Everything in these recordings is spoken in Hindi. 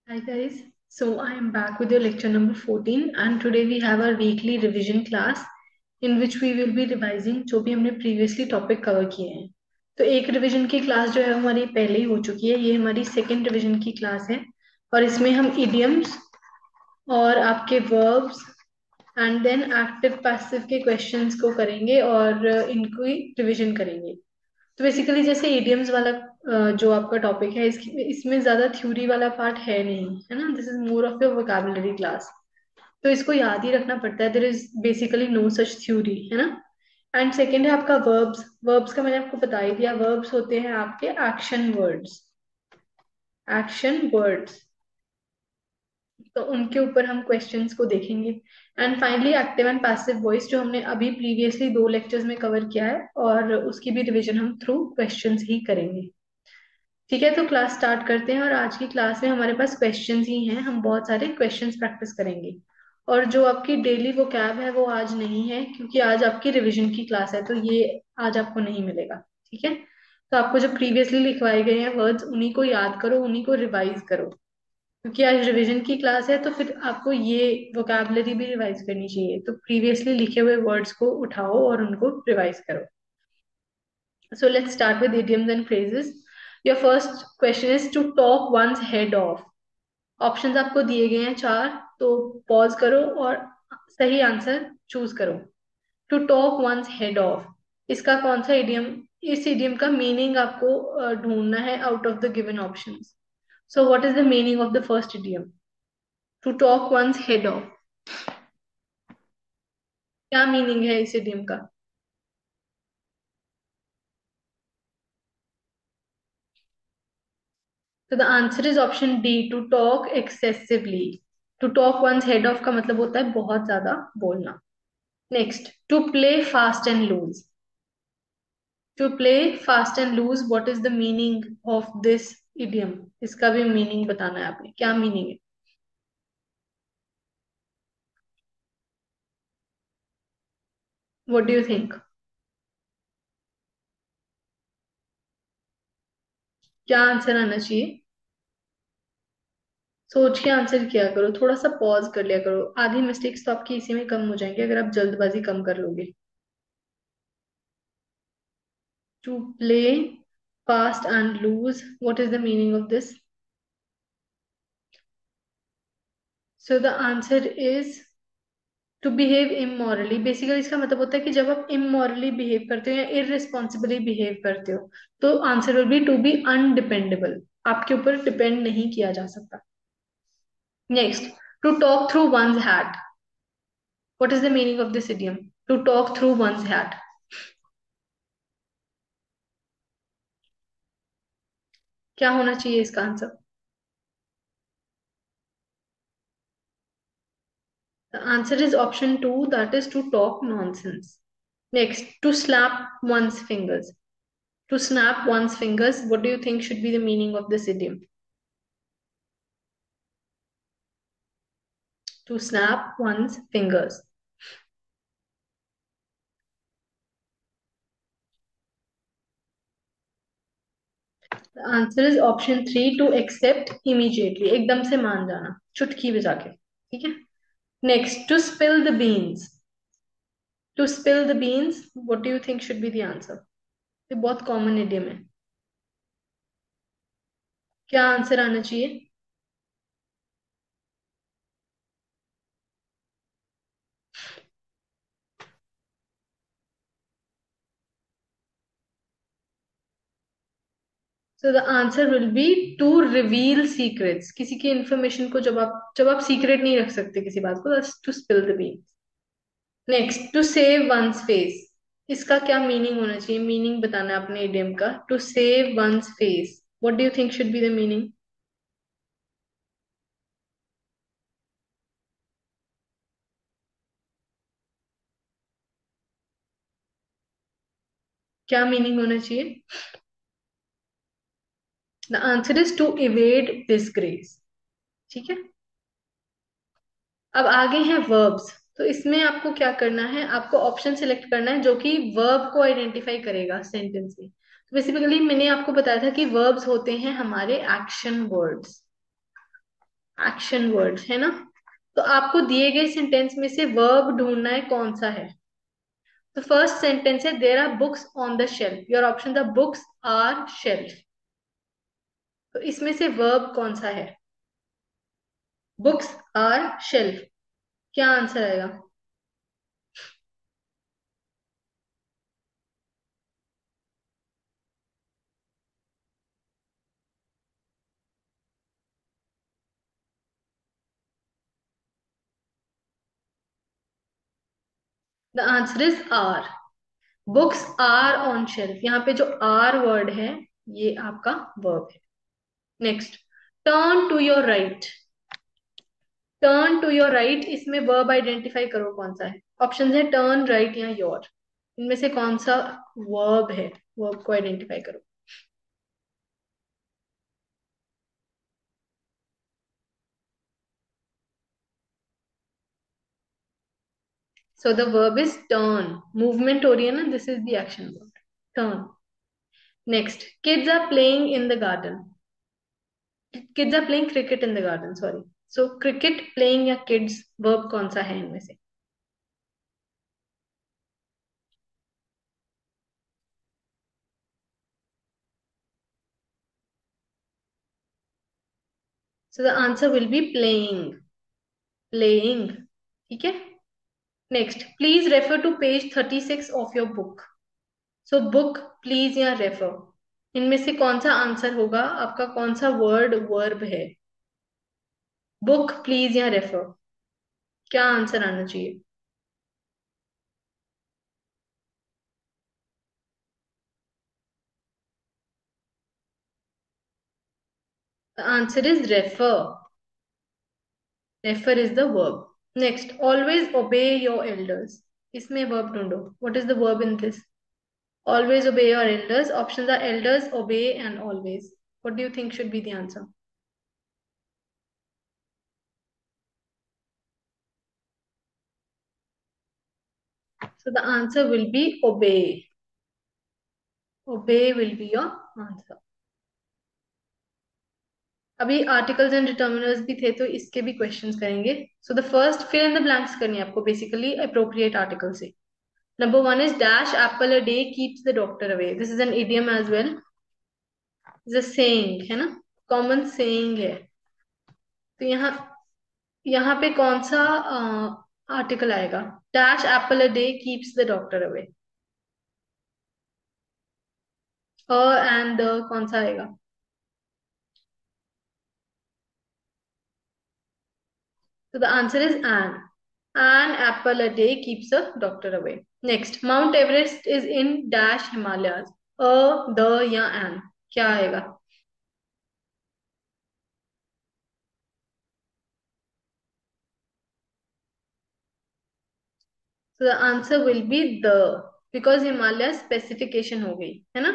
Hi guys, so I am back with your lecture number 14 and today we have our weekly revision class in which we will be revising जो भी हमने previously topic cover किए हैं। तो एक रिवीजन की क्लास जो है हमारी पहले ही हो चुकी है, ये हमारी सेकेंड रिवीजन की क्लास है और इसमें हम idioms और आपके verbs and then active passive के क्वेश्चंस को करेंगे और इनको रिवीजन करेंगे। तो बेसिकली जैसे इडियम्स वाला जो आपका टॉपिक है इसमें ज्यादा थ्योरी वाला पार्ट है नहीं, है ना। This is more of your vocabulary class. तो इसको याद ही रखना पड़ता है, there is basically no such theory, है ना। एंड सेकेंड है आपका वर्ब्स। वर्ब्स का मैंने आपको बता ही दिया, वर्ब्स होते हैं आपके एक्शन वर्ड्स। एक्शन वर्ड्स, तो उनके ऊपर हम क्वेश्चंस को देखेंगे। And finally active and passive voice जो हमने अभी प्रीवियसली दो लेक्चर्स में कवर किया है और उसकी भी रिवीजन हम थ्रू क्वेश्चंस ही करेंगे। ठीक है, तो क्लास स्टार्ट करते हैं और आज की क्लास में हमारे पास क्वेश्चंस ही हैं, हम बहुत सारे क्वेश्चंस प्रैक्टिस करेंगे। और जो आपकी डेली वो कैब है वो आज नहीं है क्योंकि आज आपकी रिवीजन की क्लास है, तो ये आज आपको नहीं मिलेगा। ठीक है, तो आपको जो प्रीवियसली लिखवाए गए हैं वर्ड्स उन्हीं को याद करो, उन्हीं को रिवाइज करो, क्योंकि आज रिवीजन की क्लास है तो फिर आपको ये वोकैबुलरी भी रिवाइज करनी चाहिए। तो प्रीवियसली लिखे हुए वर्ड्स को उठाओ और उनको रिवाइज करो। So let's start with idioms and phrases. Your first question is to talk one's head off. Options आपको दिए गए हैं चार, तो पॉज करो और सही आंसर चूज करो। To talk one's head off, इसका कौन सा इडियम, इस इडियम का मीनिंग आपको ढूंढना है out of the given options. So what is the meaning of the first idiom? To talk one's head off, क्या मीनिंग है इस इडियम का? तो the answer is option D, to talk excessively. To talk one's head off का मतलब होता है बहुत ज्यादा बोलना। Next, to play fast and loose. To play fast and loose, what is the meaning of this idiom? इसका भी मीनिंग बताना है आपने, क्या मीनिंग है? What do you think? क्या आंसर आना चाहिए? सोच के आंसर किया करो, थोड़ा सा पॉज कर लिया करो, आधी मिस्टेक्स तो आपकी इसी में कम हो जाएंगे अगर आप जल्दबाजी कम कर लोगे। To play fast and loose, what is the meaning of this? So the answer is to behave immorally. Basically इसका मतलब होता है कि जब आप इमोरली बिहेव करते हो या इररिस्पॉन्सिबली बिहेव करते हो, तो answer will be to be undependable. आपके ऊपर डिपेंड नहीं किया जा सकता। Next, to talk through one's hat, what is the meaning of this idiom? To talk through one's hat, क्या होना चाहिए इसका answer? The answer is option two, that is to talk nonsense. Next, to slap one's fingers. To snap one's fingers, what do you think should be the meaning of this idiom? To snap one's fingers, answer is option three, to accept immediately, एकदम से मान जाना, चुटकी बजा के। ठीक है, next, to spill the beans. To spill the beans, what do you think should be the answer? ये बहुत कॉमन इडियम है, क्या आंसर आना चाहिए? So the answer will be to reveal secrets. किसी की इंफॉर्मेशन को जब आप सीक्रेट नहीं रख सकते किसी बात को, to spill the beans. Next, to save one's face, इसका क्या मीनिंग होना चाहिए? मीनिंग बताना है अपने इडियम का। To save one's face, what do you think should be the meaning? क्या मीनिंग होना चाहिए? The answer is to evade disgrace. ठीक है, अब आगे हैं वर्ब्स। तो इसमें आपको क्या करना है, आपको ऑप्शन सिलेक्ट करना है जो कि वर्ब को आइडेंटिफाई करेगा सेंटेंस में। तो बेसिकली मैंने आपको बताया था कि वर्ब्स होते हैं हमारे एक्शन वर्ड्स। एक्शन वर्ड्स है ना। तो आपको दिए गए सेंटेंस में से वर्ब ढूंढना है कौन सा है। तो फर्स्ट सेंटेंस है there are books on the shelf, your option the books are shelf. तो इसमें से वर्ब कौन सा है। बुक्स आर शेल्फ, क्या आंसर आएगा। The answer is are. Books are on shelf, यहाँ पे जो आर वर्ड है ये आपका वर्ब है। Next, turn to your right. Turn to your right, इसमें वर्ब आइडेंटिफाई करो कौन सा है। ऑप्शन है टर्न, राइट या योर, इनमें से कौन सा वर्ब है। वर्ब को आइडेंटिफाई करो। So the verb is turn, movement हो रही है ना, this is the action verb, turn. Next, kids are playing in the garden. Kids are playing cricket in the garden, sorry. So cricket, playing या किड्स, वर्ब कौन सा है इनमें से। So the answer will be playing, playing. ठीक है। Next, please refer to page 36 of your book. So book, please या रेफर, इनमें से कौन सा आंसर होगा आपका, कौन सा वर्ड वर्ब है। बुक, प्लीज या रेफर, क्या आंसर आना चाहिए। The answer is refer. Refer is the verb. Next, always obey your elders, इसमें वर्ब ढूंढो, what is the verb in this. Always obey your elders, option are elders, obey and always. What do you think should be the answer. So the answer will be obey. Obey will be your answer. अभी आर्टिकल्स एंड डिटर्मिनर्स भी थे तो इसके भी क्वेश्चंस करेंगे। So the first, fill in the blanks करनी है आपको बेसिकली अप्रोप्रिएट आर्टिकल से। Number one is dash apple a day keeps the doctor away, this is an idiom as well, is a saying है ना, कॉमन सेइंग है। तो यहाँ यहाँ पे कौन सा आर्टिकल आएगा। Dash apple a day keeps the doctor away, a and the कौन सा आएगा। So the answer is an. An apple a day keeps a doctor away. Next, Mount Everest is in dash Himalayas. A, the या an, क्या आएगा। So the answer will be the, because Himalaya specification हो गई है ना,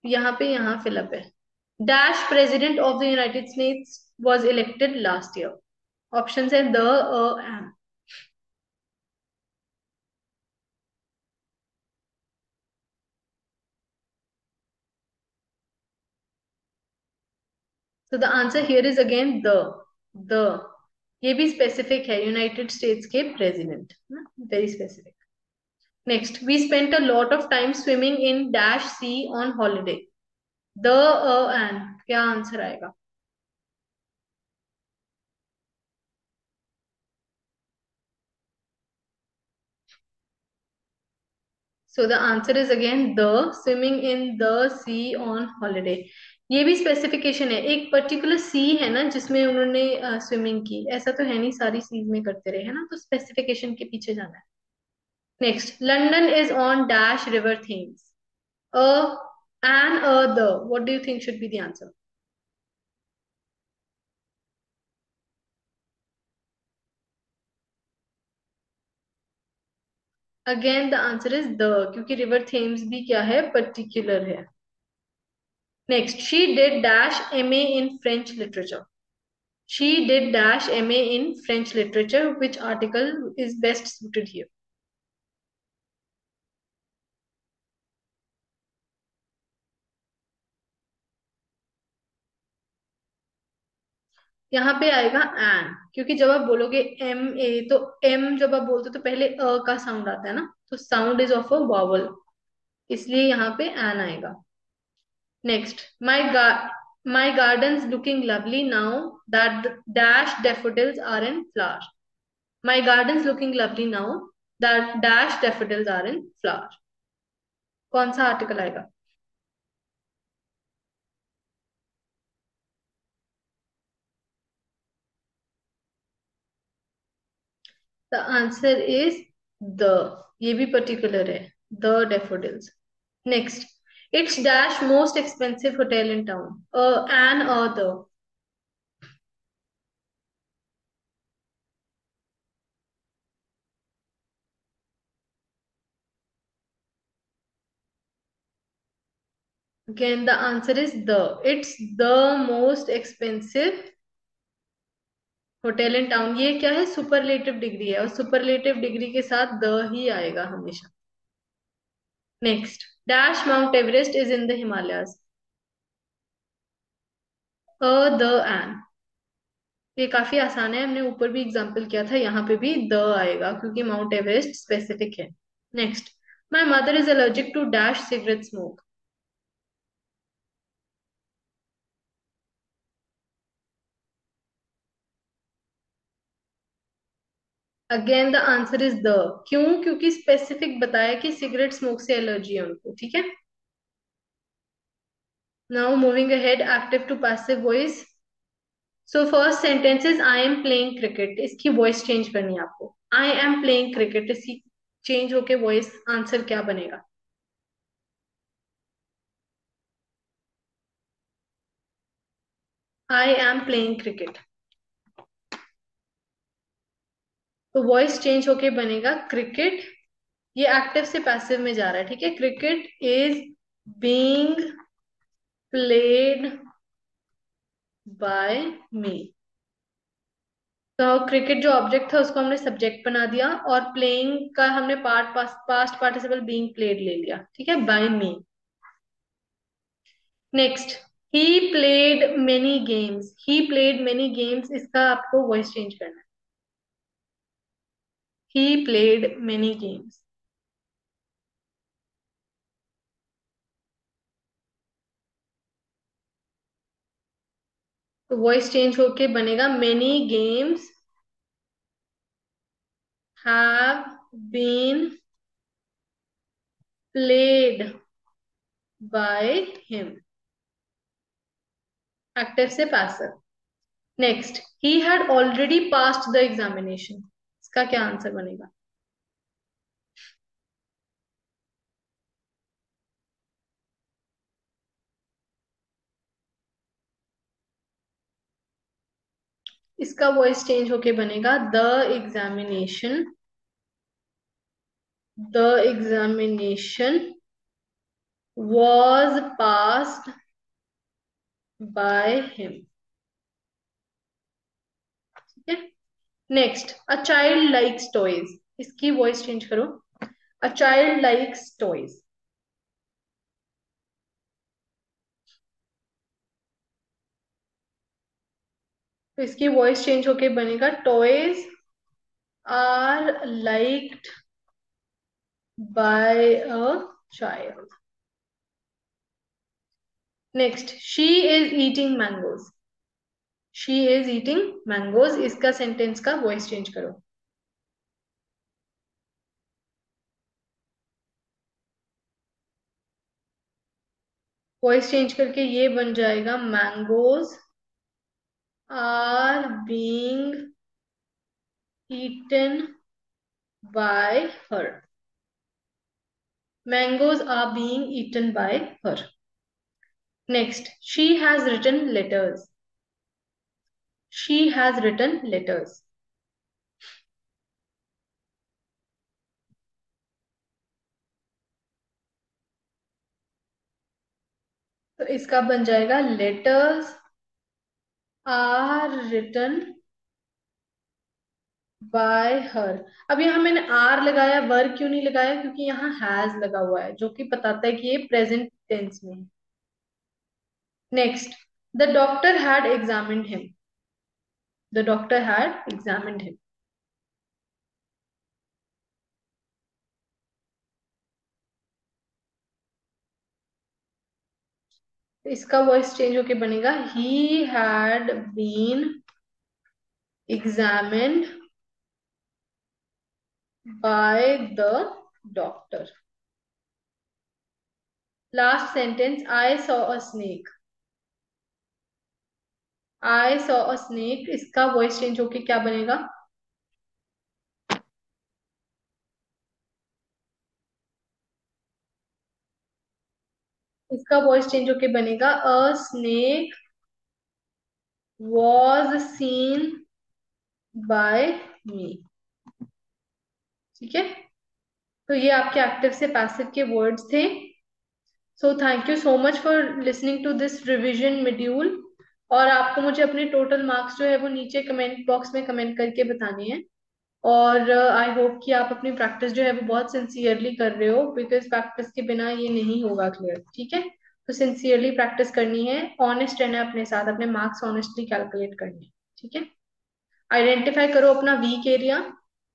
यहाँ पे यहाँ fill up है। Dash president of the United States was elected last year. Options है the, and. So the answer here is again the, ये भी specific है, यूनाइटेड स्टेट्स के president, very specific. Next, we spent a lot of time swimming in dash sea on holiday. The, and, क्या आंसर आएगा। So the answer is again the, swimming in the sea on holiday. ये भी स्पेसिफिकेशन है, एक पर्टिकुलर सी है ना जिसमें उन्होंने स्विमिंग की, ऐसा तो है नहीं सारी सीज में करते रहे है ना, तो स्पेसिफिकेशन के पीछे जाना है। Next, London is on dash river Thames. A, an, the, what do you think should be the answer. Again the answer is the, क्योंकि रिवर थेम्स भी क्या है, पर्टिकुलर है। Next, she did dash MA in French literature. She did dash MA in French literature, which article is best suited here। यहाँ पे आएगा एन, क्योंकि जब आप बोलोगे एम ए तो एम जब आप बोलते हो तो पहले अ का साउंड आता है ना, तो sound is of a vowel, इसलिए यहाँ पे एन आएगा। Next, my garden's looking lovely now that dash daffodils are in flower. My garden's looking lovely now that dash daffodils are in flower. कौन सा आर्टिकल आएगा? द आंसर इज द, ये भी पर्टिकुलर है, the daffodils. Next, it's dash most expensive hotel in town, an the. Again, the answer is the. It's the most expensive hotel in town. ये क्या है? सुपरलेटिव डिग्री है, और सुपरलेटिव डिग्री के साथ द ही आएगा हमेशा। Next, dash Mount Everest is in the Himalayas. The an. ये काफी आसान है, हमने ऊपर भी एग्जाम्पल किया था, यहाँ पे भी द आएगा क्योंकि माउंट एवरेस्ट स्पेसिफिक है। Next, my mother is allergic to dash cigarette smoke. Again the answer is the. क्यों? क्योंकि स्पेसिफिक बताया कि सिगरेट स्मोक से एलर्जी है उनको, ठीक है। Now moving ahead, active to passive voice. So first sentence is I am playing cricket, इसकी वॉइस चेंज करनी है आपको। आई एम प्लेइंग क्रिकेट, इसकी चेंज होके वॉइस आंसर क्या बनेगा? आई एम प्लेइंग क्रिकेट, तो वॉइस चेंज होके बनेगा क्रिकेट। ये एक्टिव से पैसिव में जा रहा है, ठीक है। Cricket is being played by me. तो क्रिकेट जो ऑब्जेक्ट था उसको हमने सब्जेक्ट बना दिया, और प्लेइंग का हमने पास्ट पार्टिसिपल बीइंग प्लेड ले लिया, ठीक है, by me. Next, he played many games. He played many games, इसका आपको वॉइस चेंज करना है। ही प्लेड मेनी गेम्स, तो वॉइस चेंज होके बनेगा many games have been played by him. Active से passive. Next, he had already passed the examination, इसका क्या आंसर बनेगा? इसका वॉइस चेंज होके बनेगा the examination, the examination was passed by him, ठीक है। Next, a child likes toys, इसकी वॉइस चेंज करो। अ चाइल्ड लाइक्स टॉयज, तो इसकी वॉइस चेंज होके बनेगा toys are liked by a child. Next, she is eating mangoes. She is eating mangoes, इसका सेंटेंस का वॉइस चेंज करो। वॉइस चेंज करके ये बन जाएगा mangoes are being eaten by her. Mangoes are being eaten by her. Next, she has written letters. She has written letters. तो इसका बन जाएगा letters are written by her। अब यहाँ मैंने आर लगाया, वर क्यों नहीं लगाया? क्योंकि यहाँ हैज लगा हुआ है, जो कि बताता है कि ये प्रेजेंट टेंस में है। Next, the doctor had examined him. The doctor had examined him. तो इसका वॉइस चेंज होके बनेगा he had been examined by the doctor. Last sentence, I saw a snake. I saw a snake, इसका वॉइस चेंज होके क्या बनेगा? इसका वॉइस चेंज होके बनेगा a snake was seen by me. ठीक है, तो ये आपके एक्टिव से पैसिव के वर्ड्स थे. So thank you so much for listening to this revision module. और आपको मुझे अपने टोटल मार्क्स जो है वो नीचे कमेंट बॉक्स में कमेंट करके बताने हैं. और आई होप कि आप अपनी प्रैक्टिस जो है वो बहुत सिंसियरली कर रहे हो, बिकॉज प्रैक्टिस के बिना ये नहीं होगा क्लियर. ठीक है, तो सिंसियरली प्रैक्टिस करनी है, ऑनेस्ट रहना है अपने साथ, अपने मार्क्स ऑनेस्टली कैलकुलेट करने हैं. ठीक है, आइडेंटिफाई करो अपना वीक एरिया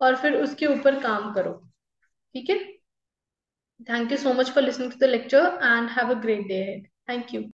और फिर उसके ऊपर काम करो. ठीक है, thank you so much for listening to the lecture and have a great day ahead. Thank you.